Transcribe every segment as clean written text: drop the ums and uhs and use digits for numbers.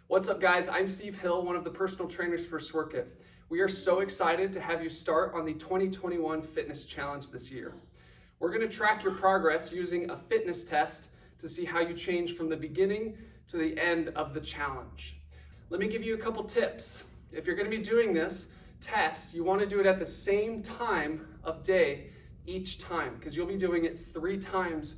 What's up, guys? I'm Steve Hill, one of the personal trainers for Sworkit. We are so excited to have you start on the 2021 Fitness Challenge this year. We're going to track your progress using a fitness test to see how you change from the beginning to the end of the challenge. Let me give you a couple tips. If you're going to be doing this test, you want to do it at the same time of day each time, because you'll be doing it 3 times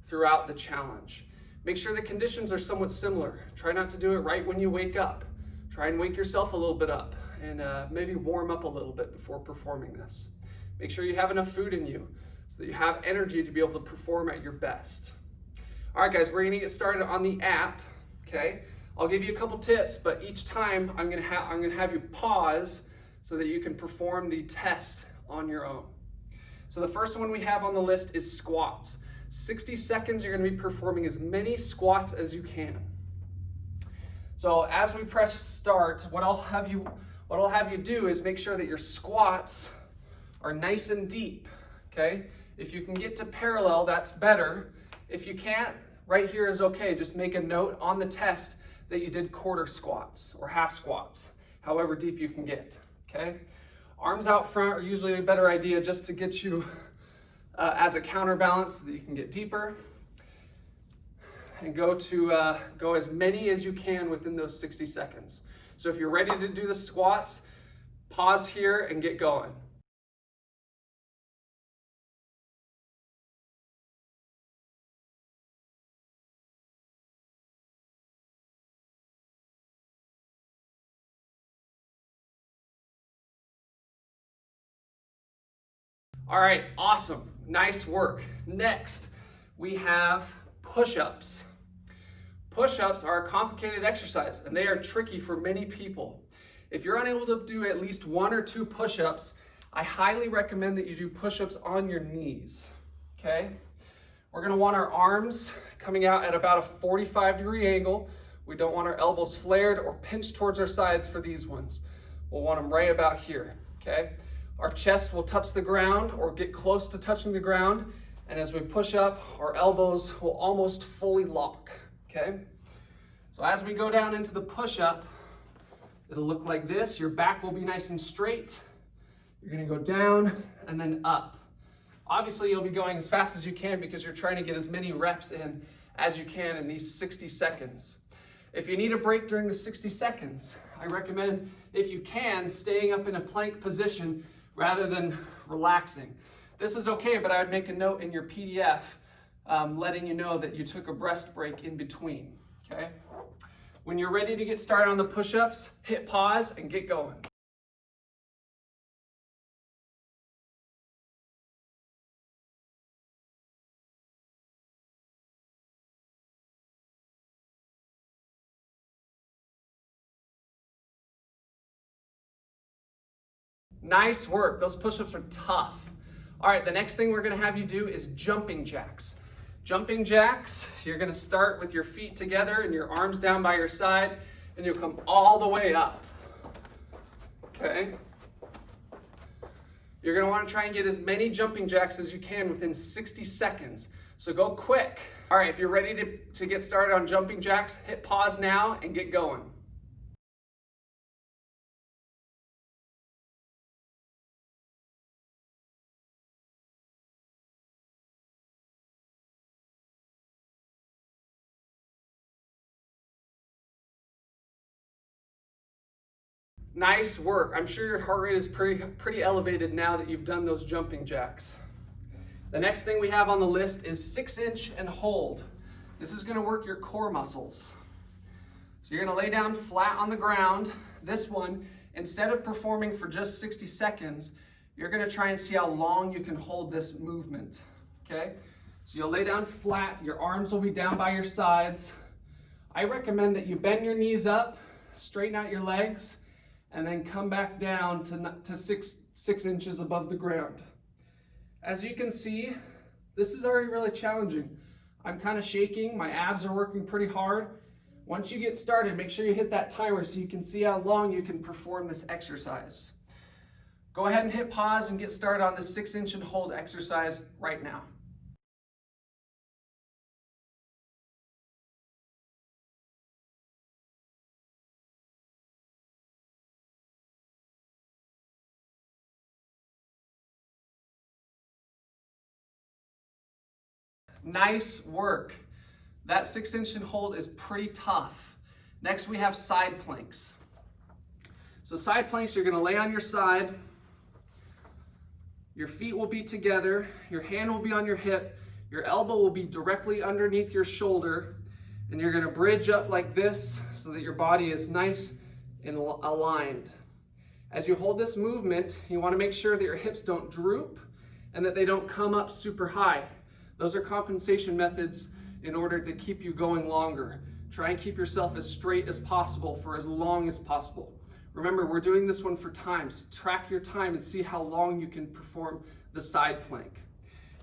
throughout the challenge. Make sure the conditions are somewhat similar. Try not to do it right when you wake up. Try and wake yourself a little bit up and maybe warm up a little bit before performing this. Make sure you have enough food in you so that you have energy to be able to perform at your best. All right, guys, we're gonna get started on the app, okay? I'll give you a couple tips, but each time I'm gonna have you pause so that you can perform the test on your own. So the first one we have on the list is squats. 60 seconds, you're gonna be performing as many squats as you can. So as we press start, what I'll have you do is make sure that your squats are nice and deep, okay? If you can get to parallel, that's better. If you can't, right here is okay. Just make a note on the test that you did quarter squats or half squats, however deep you can get, okay? Arms out front are usually a better idea just to get you as a counterbalance so that you can get deeper. And go as many as you can within those 60 seconds. So if you're ready to do the squats, pause here and get going. All right, awesome, nice work. Next, we have push-ups. Push-ups are a complicated exercise and they are tricky for many people. If you're unable to do at least 1 or 2 push-ups, I highly recommend that you do push-ups on your knees, okay? We're gonna want our arms coming out at about a 45-degree angle. We don't want our elbows flared or pinched towards our sides for these ones. We'll want them right about here, okay? Our chest will touch the ground or get close to touching the ground. And as we push up, our elbows will almost fully lock, okay? So as we go down into the push-up, it'll look like this. Your back will be nice and straight. You're gonna go down and then up. Obviously, you'll be going as fast as you can because you're trying to get as many reps in as you can in these 60 seconds. If you need a break during the 60 seconds, I recommend, if you can, staying up in a plank position rather than relaxing. This is okay, but I would make a note in your PDF letting you know that you took a rest break in between, okay? When you're ready to get started on the push-ups, hit pause and get going. Nice work. Those push-ups are tough. All right, the next thing we're gonna have you do is jumping jacks. Jumping jacks, you're gonna start with your feet together and your arms down by your side, and you'll come all the way up, okay? You're gonna wanna try and get as many jumping jacks as you can within 60 seconds. So go quick. All right, if you're ready to get started on jumping jacks, hit pause now and get going. Nice work. I'm sure your heart rate is pretty elevated now that you've done those jumping jacks. The next thing we have on the list is 6-inch and hold. This is gonna work your core muscles. So you're gonna lay down flat on the ground. This one, instead of performing for just 60 seconds, you're gonna try and see how long you can hold this movement, okay? So you'll lay down flat, your arms will be down by your sides. I recommend that you bend your knees up, straighten out your legs, and then come back down to 6 inches above the ground. As you can see, this is already really challenging. I'm kind of shaking, my abs are working pretty hard. Once you get started, make sure you hit that timer so you can see how long you can perform this exercise. Go ahead and hit pause and get started on this 6-inch and hold exercise right now. Nice work. That 6-tension hold is pretty tough. Next, we have side planks. So side planks, you're gonna lay on your side. Your feet will be together. Your hand will be on your hip. Your elbow will be directly underneath your shoulder. And you're gonna bridge up like this so that your body is nice and aligned. As you hold this movement, you wanna make sure that your hips don't droop and that they don't come up super high. Those are compensation methods in order to keep you going longer. Try and keep yourself as straight as possible for as long as possible. Remember, we're doing this one for times. Track your time and see how long you can perform the side plank.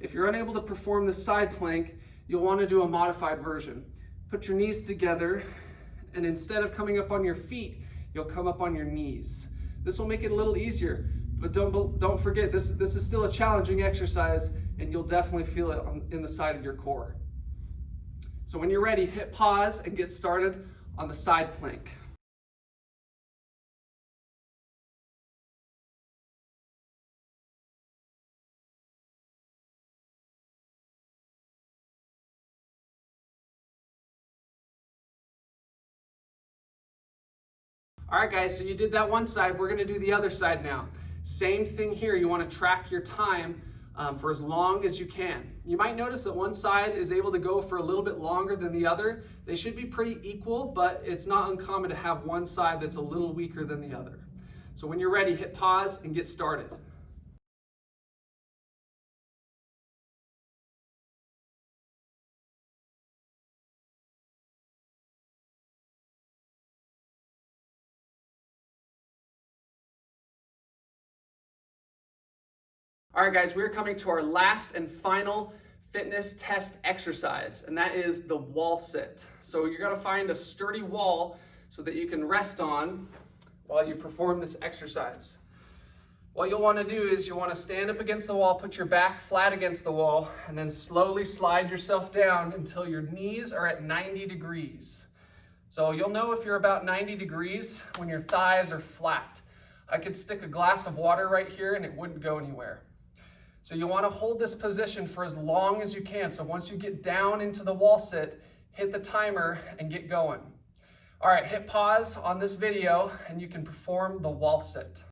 If you're unable to perform the side plank, you'll want to do a modified version. Put your knees together, and instead of coming up on your feet, you'll come up on your knees. This will make it a little easier, but don't forget, this is still a challenging exercise, and you'll definitely feel it in the side of your core. So when you're ready, hit pause and get started on the side plank. All right, guys, so you did that one side. We're gonna do the other side now. Same thing here. You wanna track your time for as long as you can. You might notice that one side is able to go for a little bit longer than the other. They should be pretty equal, but it's not uncommon to have one side that's a little weaker than the other. So when you're ready, hit pause and get started. All right, guys, we're coming to our last and final fitness test exercise, and that is the wall sit. So you're gonna find a sturdy wall so that you can rest on while you perform this exercise. What you'll wanna do is you wanna stand up against the wall, put your back flat against the wall, and then slowly slide yourself down until your knees are at 90 degrees. So you'll know if you're about 90 degrees when your thighs are flat. I could stick a glass of water right here and it wouldn't go anywhere. So you want to hold this position for as long as you can. So once you get down into the wall sit, hit the timer and get going. All right, hit pause on this video and you can perform the wall sit.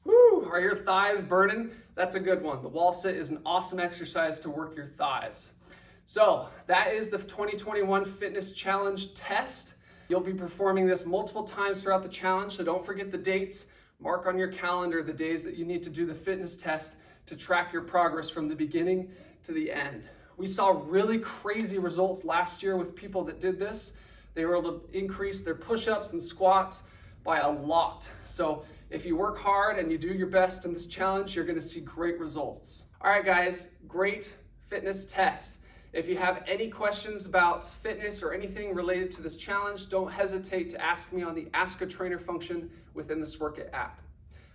Woo, are your thighs burning? That's a good one. The wall sit is an awesome exercise to work your thighs. So that is the 2021 Fitness Challenge test. You'll be performing this multiple times throughout the challenge, so don't forget the dates. Mark on your calendar the days that you need to do the fitness test to track your progress from the beginning to the end. We saw really crazy results last year with people that did this. They were able to increase their push-ups and squats by a lot. So if you work hard and you do your best in this challenge, you're gonna see great results. All right, guys, great fitness test. If you have any questions about fitness or anything related to this challenge, don't hesitate to ask me on the Ask a Trainer function within the Sworkit app.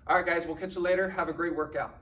All right, guys, we'll catch you later. Have a great workout.